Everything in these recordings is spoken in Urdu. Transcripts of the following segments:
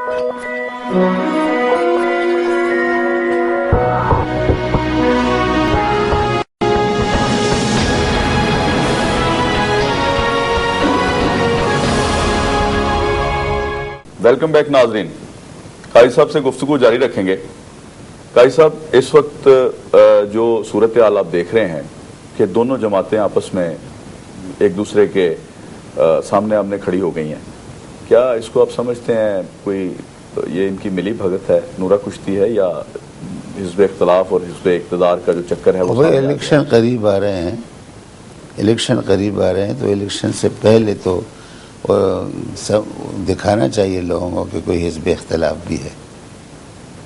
ویلکم بیک ناظرین، قاضی صاحب سے گفتگو جاری رکھیں گے۔ قاضی صاحب، اس وقت جو صورتحال آپ دیکھ رہے ہیں کہ دونوں جماعتیں آپس میں ایک دوسرے کے سامنے آمنے کھڑی ہو گئی ہیں، کیا اس کو آپ سمجھتے ہیں کوئی یہ ان کی ملی بھگت ہے، نورہ کشتی ہے، یا حزب اختلاف اور حزب اقتدار کا جو چکر ہے وہ الیکشن قریب آ رہے ہیں، تو الیکشن سے پہلے تو دکھانا چاہیے لوگوں کو کہ کوئی حزب اختلاف بھی ہے۔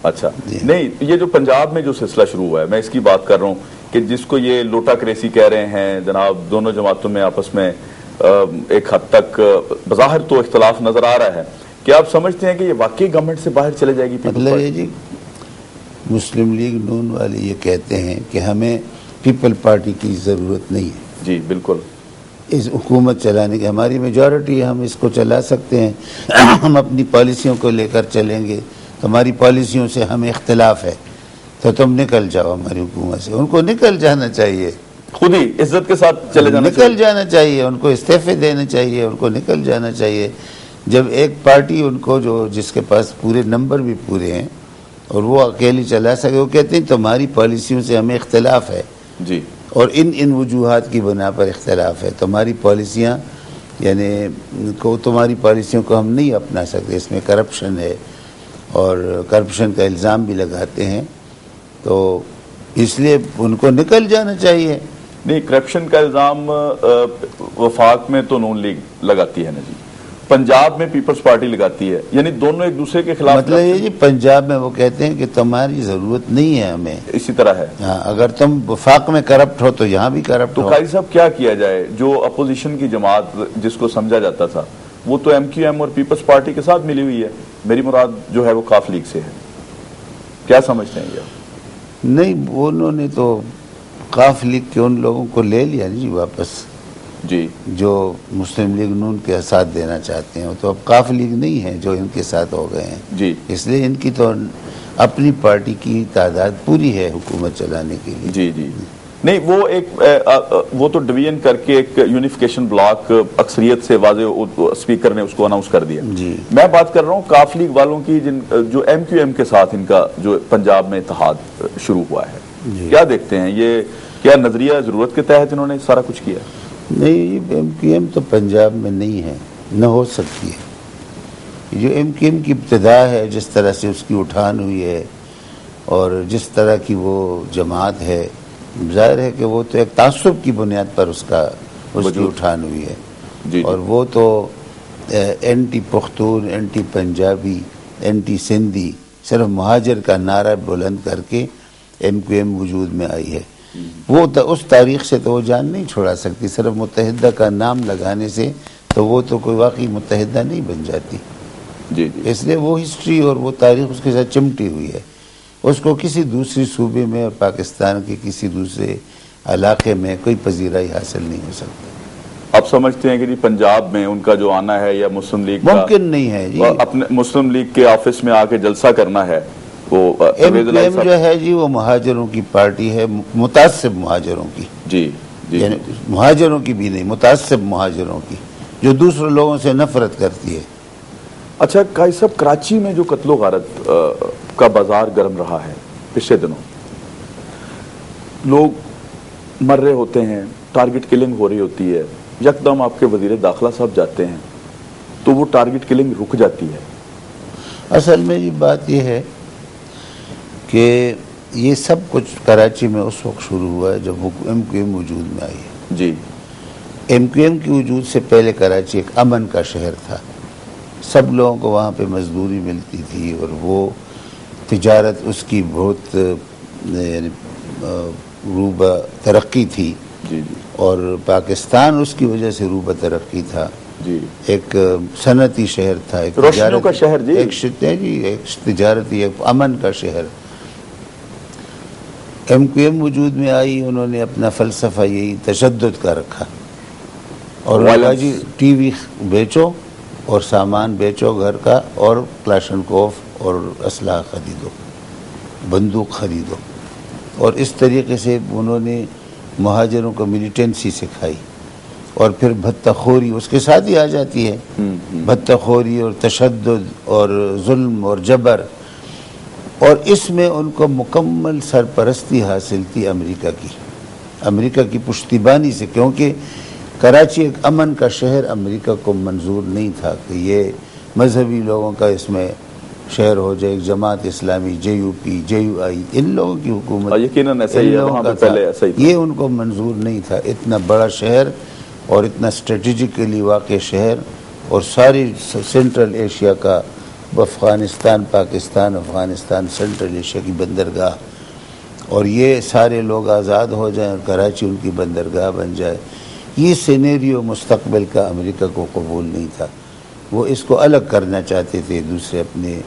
اچھا نہیں، یہ جو پنجاب میں جو سلسلہ شروع ہوا ہے، میں اس کی بات کر رہا ہوں کہ جس کو یہ لوٹا کریسی کہہ رہے ہیں جناب، دونوں جماعتوں میں آپس میں ایک حد تک بظاہر تو اختلاف نظر آ رہا ہے، کیا آپ سمجھتے ہیں کہ یہ واقعی گورنمنٹ سے باہر چلے جائے گی؟ مطلب یہ جی، مسلم لیگ نون والے یہ کہتے ہیں کہ ہمیں پیپل پارٹی کی ضرورت نہیں ہے۔ جی بالکل، اس حکومت چلانے کی ہماری میجورٹی ہے، ہم اس کو چلا سکتے ہیں، ہم اپنی پالیسیوں کو لے کر چلیں گے، ہماری پالیسیوں سے ہمیں اختلاف ہے تو تم نکل جاؤ ہماری حکومت سے۔ ان کو نکل جانا چاہیے، خود ہی عزت کے ساتھ چلے جانا نکل جانا چاہیے، ان کو استعفے دینے چاہیے، ان کو نکل جانا چاہیے۔ جب ایک پارٹی ان کو جس کے پاس پورے نمبر بھی پورے ہیں اور وہ اکیلی چلا سکے، وہ کہتے ہیں تمہاری پالیسیوں سے ہمیں اختلاف ہے جی، اور ان وجوہات کی بنا پر اختلاف ہے، تمہاری پالیسیاں یعنی تمہاری پالیسیوں کو ہم نہیں اپنا سکتے، اس میں کرپشن ہے اور کرپشن کا الزام بھی لگاتے ہیں، تو اس لیے ان کو نکل جانا چاہیے۔ نہیں، کرپشن کا الزام وفاق میں تو نون لیگ لگاتی ہے نا جی، پنجاب میں پیپلز پارٹی لگاتی ہے، یعنی دونوں ایک دوسرے کے خلاف۔ مطلب یہ جی، پنجاب میں وہ کہتے ہیں کہ تمہاری ضرورت نہیں ہے ہمیں، اسی طرح ہے ہاں، اگر تم وفاق میں کرپٹ ہو تو یہاں بھی کرپٹ ہو۔ تو قاضی صاحب کیا کیا جائے؟ جو اپوزیشن کی جماعت جس کو سمجھا جاتا تھا وہ تو ایم کیو ایم اور پیپلز پارٹی کے ساتھ ملی ہوئی ہے، میری مراد جو ہے وہ قاف لیگ سے ہے، کیا سمجھتے ہیں یہ؟ نہیں، انہوں نے تو قاف لیگ کے ان لوگوں کو لے لیا جی واپس، جی، جو مسلم لیگ نون کے ساتھ دینا چاہتے ہیں، تو اب قاف لیگ نہیں ہے جو ان کے ساتھ ہو گئے ہیں جی، اس لیے ان کی تو اپنی پارٹی کی تعداد پوری ہے حکومت چلانے کے لیے۔ جی جی، نہیں، وہ تو ڈویژن کر کے ایک یونیفیکیشن بلاک اکثریت سے واضح اسپیکر نے اس کو اناؤنس کر دیا۔ جی، میں بات کر رہا ہوں قاف لیگ والوں کی، جو ایم کیو ایم کے ساتھ ان کا جو پنجاب میں اتحاد شروع ہوا ہے، کیا دیکھتے ہیں یہ؟ کیا نظریہ ضرورت کے تحت انہوں نے سارا کچھ کیا؟ نہیں، ایم کیو ایم تو پنجاب میں نہیں ہے، نہ ہو سکتی ہے۔ جو ایم کیو ایم کی ابتدا ہے، جس طرح سے اس کی اٹھان ہوئی ہے اور جس طرح کی وہ جماعت ہے، ظاہر ہے کہ وہ تو ایک تعصب کی بنیاد پر اس کی اٹھان ہوئی ہے، جی، اور وہ تو anti Pakhtun, anti Punjabi, anti Sindhi, صرف مہاجر کا نعرہ بلند کر کے ایم کیو ایم وجود میں آئی ہے۔ وہ اس تاریخ سے تو وہ جان نہیں چھوڑا سکتی، صرف متحدہ کا نام لگانے سے تو وہ تو کوئی واقعی متحدہ نہیں بن جاتی۔ جی جی، اس لیے وہ ہسٹری اور وہ تاریخ اس کے ساتھ چمٹی ہوئی ہے، اس کو کسی دوسری صوبے میں اور پاکستان کے کسی دوسرے علاقے میں کوئی پذیرائی حاصل نہیں ہو سکتی۔ آپ سمجھتے ہیں کہ جی پنجاب میں ان کا جو آنا ہے یا مسلم لیگ کا ممکن نہیں ہے جی، اپنے مسلم لیگ کے آفس میں آ کے جلسہ کرنا ہے؟ وہ ایم کیو ایم جو ہے جی، وہ مہاجروں کی پارٹی ہے، متعصب مہاجروں کی، جی جی، یعنی مہاجروں کی بھی نہیں، متعصب مہاجروں کی، جو دوسرے لوگوں سے نفرت کرتی ہے۔ اچھا قاضی صاحب، کراچی میں جو قتل و غارت کا بازار گرم رہا ہے پچھلے دنوں، لوگ مر رہے ہوتے ہیں، ٹارگٹ کلنگ ہو رہی ہوتی ہے، یکدم آپ کے وزیر داخلہ صاحب جاتے ہیں تو وہ ٹارگٹ کلنگ رک جاتی ہے۔ اصل میں یہ بات یہ ہے کہ یہ سب کچھ کراچی میں اس وقت شروع ہوا ہے جب ایم کیو ایم وجود میں آئی ہے۔ جی، ایم کیو ایم کی وجود سے پہلے کراچی ایک امن کا شہر تھا، سب لوگوں کو وہاں پہ مزدوری ملتی تھی اور وہ تجارت اس کی بہت روبہ ترقی تھی، جی جی، اور پاکستان اس کی وجہ سے روبہ ترقی تھا، جی، ایک صنعتی شہر تھا، ایک روشنیوں کا شہر جی، ایک تجارتی، ایک امن کا شہر۔ ایم کیو ایم وجود میں آئی، انہوں نے اپنا فلسفہ یہی تشدد کا رکھا، اور کہا جی ٹی وی بیچو اور سامان بیچو گھر کا اور کلاشنکوف اور اسلحہ خریدو، بندوق خریدو. اور اس طریقے سے انہوں نے مہاجروں کو ملیٹنسی سکھائی. اور پھر بھتہ خوری اس کے ساتھ ہی آ جاتی ہے، بھتہ خوری اور تشدد اور ظلم اور جبر. اور اس میں ان کو مکمل سرپرستی حاصل تھی امریکہ کی پشتیبانی سے، کیونکہ کراچی ایک امن کا شہر امریکہ کو منظور نہیں تھا کہ یہ مذہبی لوگوں کا اس میں شہر ہو جائے. جماعت اسلامی، JUP، JUI، ان لوگوں کی حکومت یقیناً ایسا ہی ہے، وہاں پہ پہلے ایسا ہی تھا. یہ ان کو منظور نہیں تھا. اتنا بڑا شہر اور اتنا اسٹریٹجیکلی واقع شہر، اور ساری سینٹرل ایشیا کا، افغانستان، پاکستان، افغانستان، سینٹرل ایشیا کی بندرگاہ، اور یہ سارے لوگ آزاد ہو جائیں اور کراچی ان کی بندرگاہ بن جائے. یہ سینیریو مستقبل کا امریکہ کو قبول نہیں تھا. وہ اس کو الگ کرنا چاہتے تھے دوسرے اپنے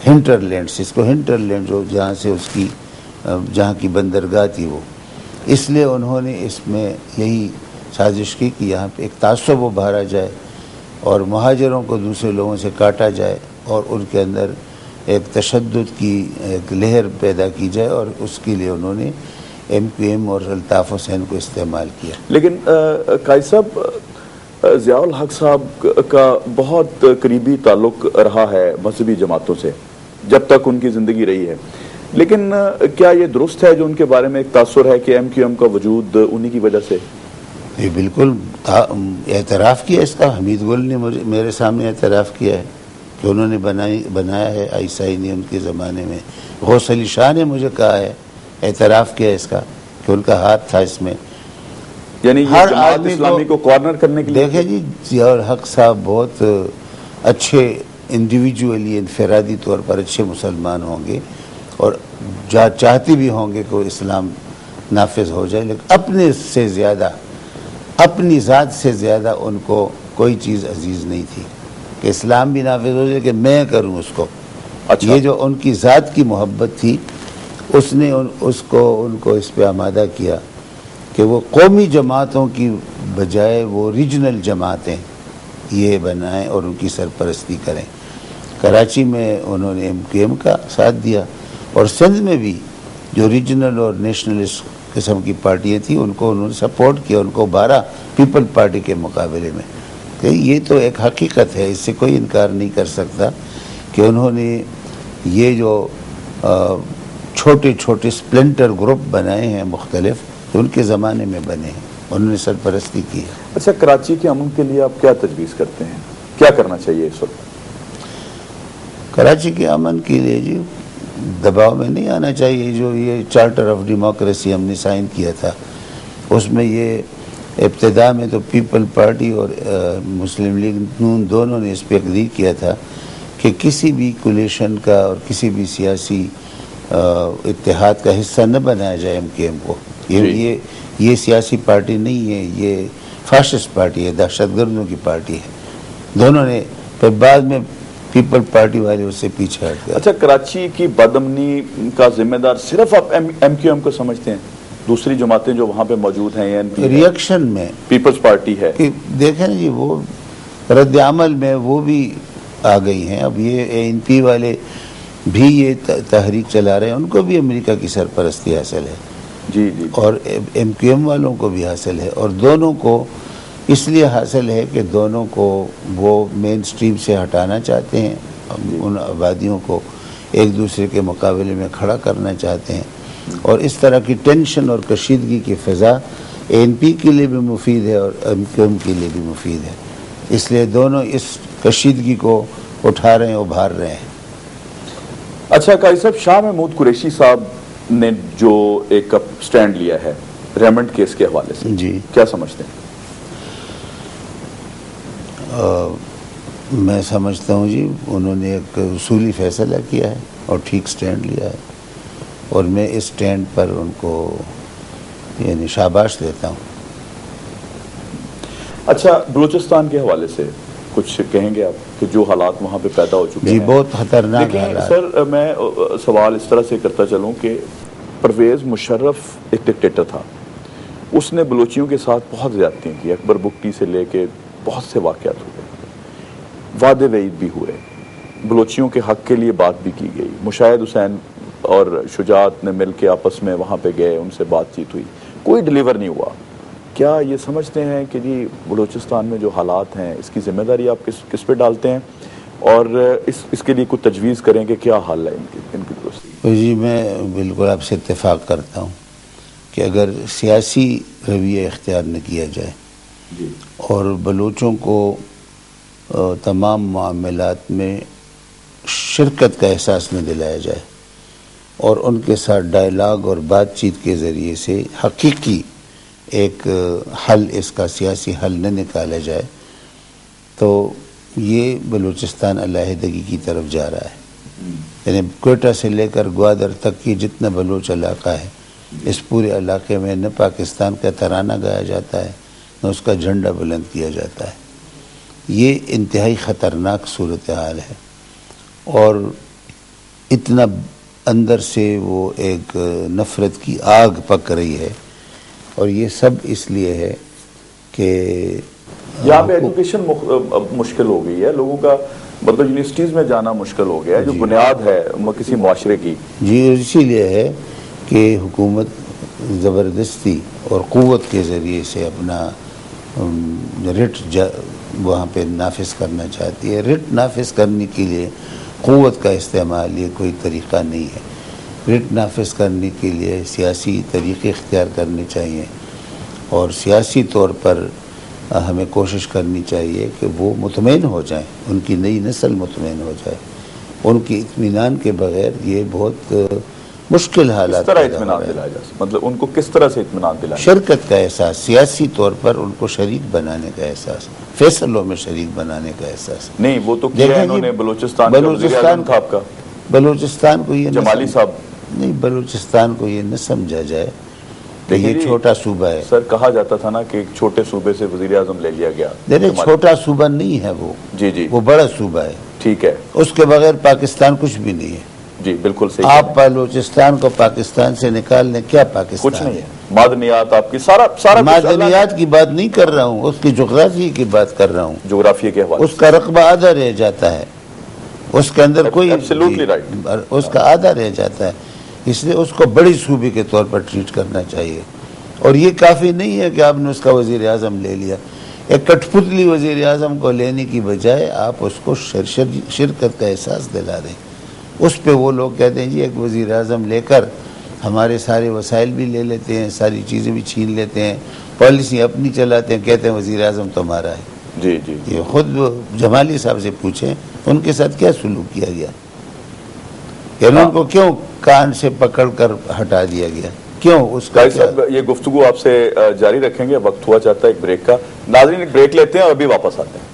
ہنٹر لینڈ سے. اس کو ہنٹر لینڈ جو جہاں سے اس کی جہاں کی بندرگاہ تھی وہ، اس لیے انہوں نے اس میں یہی سازش کی کہ یہاں پہ ایک تعصب ابھارا جائے اور مہاجروں کو دوسرے لوگوں سے کاٹا جائے اور ان کے اندر ایک تشدد کی ایک لہر پیدا کی جائے. اور اس کے لیے انہوں نے MQM اور الطاف حسین کو استعمال کیا. لیکن قائد صاحب، ضیاء الحق صاحب کا بہت قریبی تعلق رہا ہے مذہبی جماعتوں سے جب تک ان کی زندگی رہی ہے. لیکن کیا یہ درست ہے جو ان کے بارے میں ایک تاثر ہے کہ MQM کا وجود انہی کی وجہ سے؟ یہ بالکل اعتراف کیا اس کا. حمید گل نے میرے سامنے اعتراف کیا ہے کہ انہوں نے بنایا ہے. عیسائی نے ان کے زمانے میں. غوث علی شاہ نے مجھے کہا ہے، اعتراف کیا اس کا کہ ان کا ہاتھ تھا اس میں. یعنی یہ جماعت اسلامی کو کارنر کرنے کے لیے. دیکھیں جی، ضیاء الحق صاحب بہت اچھے انڈیویجولی، انفرادی طور پر اچھے مسلمان ہوں گے اور چاہتے بھی ہوں گے کہ وہ اسلام نافذ ہو جائے، لیکن اپنے سے زیادہ، اپنی ذات سے زیادہ ان کو کوئی چیز عزیز نہیں تھی کہ اسلام بھی نافذ ہو جائے کہ میں کروں اس کو. اچھا. یہ جو ان کی ذات کی محبت تھی، اس نے ان کو اس پہ آمادہ کیا کہ وہ قومی جماعتوں کی بجائے وہ ریجنل جماعتیں یہ بنائیں اور ان کی سرپرستی کریں. کراچی میں انہوں نے MQM کا ساتھ دیا، اور سندھ میں بھی جو ریجنل اور نیشنلسٹ قسم کی پارٹیاں تھیں ان کو انہوں نے سپورٹ کیا، ان کو 12 پیپل پارٹی کے مقابلے میں. کہ یہ تو ایک حقیقت ہے، اس سے کوئی انکار نہیں کر سکتا کہ انہوں نے یہ جو چھوٹے چھوٹے سپلنٹر گروپ بنائے ہیں مختلف، ان کے زمانے میں بنے ہیں، انہوں نے سرپرستی کی ہے. اچھا، کراچی کے امن کے لیے آپ کیا تجویز کرتے ہیں؟ کیا کرنا چاہیے اس وقت؟ کراچی کے امن کے لیے جی دباؤ میں نہیں آنا چاہیے. جو یہ چارٹر آف ڈیموکریسی ہم نے سائن کیا تھا، اس میں یہ ابتدا میں تو پیپل پارٹی اور مسلم لیگ نون دونوں نے اس پہ اگری کیا تھا کہ کسی بھی کولیشن کا اور کسی بھی سیاسی اتحاد کا حصہ نہ بنایا جائے MQM کو. یہ سیاسی پارٹی نہیں ہے، یہ فاشسٹ پارٹی ہے، دہشت گردوں کی پارٹی ہے. دونوں نے پھر بعد میں پیپل پارٹی والے اس سے پیچھے ہٹ گئے. اچھا، کراچی کی بدامنی کا ذمہ دار صرف آپ MQM کو سمجھتے ہیں؟ دوسری جماعتیں جو وہاں پہ موجود ہیں، ریئیکشن میں پیپلز پارٹی ہے، دیکھیں جی وہ رد عمل میں وہ بھی آ گئی ہیں. اب یہ ANP والے بھی یہ تحریک چلا رہے ہیں، ان کو بھی امریکہ کی سرپرستی حاصل ہے جی جی، اور MQM والوں کو بھی حاصل ہے. اور دونوں کو اس لیے حاصل ہے کہ دونوں کو وہ مین سٹریم سے ہٹانا چاہتے ہیں، ان آبادیوں کو ایک دوسرے کے مقابلے میں کھڑا کرنا چاہتے ہیں. اور اس طرح کی ٹینشن اور کشیدگی کی فضا ANP کے لیے بھی مفید ہے اور MQM کے لیے بھی مفید ہے. اس لیے دونوں اس کشیدگی کو اٹھا رہے ہیں، ابھار رہے ہیں. اچھا قائد صاحب، شاہ محمود قریشی صاحب نے جو ایک سٹینڈ لیا ہے ریمنڈ کیس کے حوالے سے، جی کیا سمجھتے ہیں؟ میں سمجھتا ہوں جی انہوں نے ایک اصولی فیصلہ کیا ہے اور ٹھیک سٹینڈ لیا ہے، اور میں اس سٹینڈ پر ان کو یعنی شاباش دیتا ہوں. اچھا، بلوچستان کے حوالے سے کچھ کہیں گے آپ کہ جو حالات وہاں پہ پیدا ہو چکے ہیں؟ جی بہت خطرناک لیکن حالات. سر میں سوال اس طرح سے کرتا چلوں کہ پرویز مشرف ایک ڈکٹیٹر تھا، اس نے بلوچیوں کے ساتھ بہت زیادتیاں کی. اکبر بگٹی سے لے کے بہت سے واقعات ہوئے. وعدے وعید بھی ہوئے, بلوچیوں کے حق کے لیے بات بھی کی گئی, مشاہد حسین اور شجاعت نے مل کے آپس میں وہاں پہ گئے, ان سے بات چیت ہوئی, کوئی ڈیلیور نہیں ہوا. کیا یہ سمجھتے ہیں کہ جی بلوچستان میں جو حالات ہیں اس کی ذمہ داری آپ کس پہ ڈالتے ہیں, اور اس کے لیے کچھ تجویز کریں کہ کیا حل ہے ان کی درستی؟ جی میں بالکل آپ سے اتفاق کرتا ہوں کہ اگر سیاسی رویہ اختیار نہ کیا جائے جی, اور بلوچوں کو تمام معاملات میں شرکت کا احساس نہ دلایا جائے اور ان کے ساتھ ڈائلاگ اور بات چیت کے ذریعے سے حقیقی ایک حل, اس کا سیاسی حل نہ نکالا جائے, تو یہ بلوچستان علیحدگی کی طرف جا رہا ہے. یعنی کوئٹہ سے لے کر گوادر تک کی جتنا بلوچ علاقہ ہے, اس پورے علاقے میں نہ پاکستان کا ترانہ گایا جاتا ہے نہ اس کا جھنڈا بلند کیا جاتا ہے. یہ انتہائی خطرناک صورتحال ہے اور اتنا اندر سے وہ ایک نفرت کی آگ پک رہی ہے, اور یہ سب اس لیے ہے کہ یہاں پہ ایجوکیشن مشکل ہو گئی ہے, لوگوں کا مطلب یونیورسٹیز میں جانا مشکل ہو گیا ہے, جو بنیاد ہے کسی معاشرے کی. جی اسی لیے ہے کہ حکومت زبردستی اور قوت کے ذریعے سے اپنا رٹ وہاں پہ نافذ کرنا چاہتی ہے. رٹ نافذ کرنے کے لیے قوت کا استعمال یہ کوئی طریقہ نہیں ہے. رٹ نافذ کرنے کے لیے سیاسی طریقے اختیار کرنے چاہیے, اور سیاسی طور پر ہمیں کوشش کرنی چاہیے کہ وہ مطمئن ہو جائیں, ان کی نئی نسل مطمئن ہو جائے. ان کی اطمینان کے بغیر یہ بہت مشکل حالات. کس طرح اطمینان دلایا جا سکتا, مطلب ان کو کس طرح سے اطمینان دلایا؟ شرکت کا احساس, سیاسی طور پر ان کو شریک بنانے کا احساس, فیصلوں میں شریک بنانے کا احساس. نہیں وہ تو کیا انہوں نے بلوچستان تھا آپ کا, بلوچستان کو یہ جمالی صاحب, نہیں بلوچستان کو یہ نہ سمجھا جائے کہ یہ چھوٹا صوبہ ہے. سر کہا جاتا تھا نا کہ ایک چھوٹے صوبے سے وزیر اعظم لے لیا گیا. دیکھیں چھوٹا صوبہ نہیں ہے وہ, جی جی وہ بڑا صوبہ ہے. ٹھیک ہے, اس کے بغیر پاکستان کچھ بھی نہیں ہے. جی بالکل صحیح. آپ بلوچستان کو پاکستان سے نکال لیں, کیا پاکستان کچھ نہیں ہے. معدنیات آپ کی سارا معدنیات کی بات نہیں کر رہا ہوں, اس کی جغرافیے کی بات کر رہا ہوں. جغرافیے کے حوالے اس کا رقبہ آدھا رہ جاتا ہے, اس کے اندر کوئی اس کا آدھا رہ جاتا ہے. اس لیے اس کو بڑی صوبے کے طور پر ٹریٹ کرنا چاہیے. اور یہ کافی نہیں ہے کہ آپ نے اس کا وزیر اعظم لے لیا. ایک کٹ پتلی وزیر اعظم کو لینے کی بجائے آپ اس کو شرکت کا احساس دلا دیں. اس پہ وہ لوگ کہتے ہیں جی ایک وزیر اعظم لے کر ہمارے سارے وسائل بھی لے لیتے ہیں, ساری چیزیں بھی چھین لیتے ہیں, پالیسی اپنی چلاتے ہیں, کہتے ہیں وزیر اعظم تمہارا ہے. جی جی یہ خود جمالی صاحب سے پوچھیں ان کے ساتھ کیا سلوک کیا گیا, یعنی ان کو کیوں کان سے پکڑ کر ہٹا دیا گیا, کیوں اس کا صاحب یہ گفتگو آپ سے جاری رکھیں گے. وقت ہوا چاہتا ہے ایک بریک کا. ناظرین ایک بریک لیتے ہیں اور ابھی واپس آتے ہیں.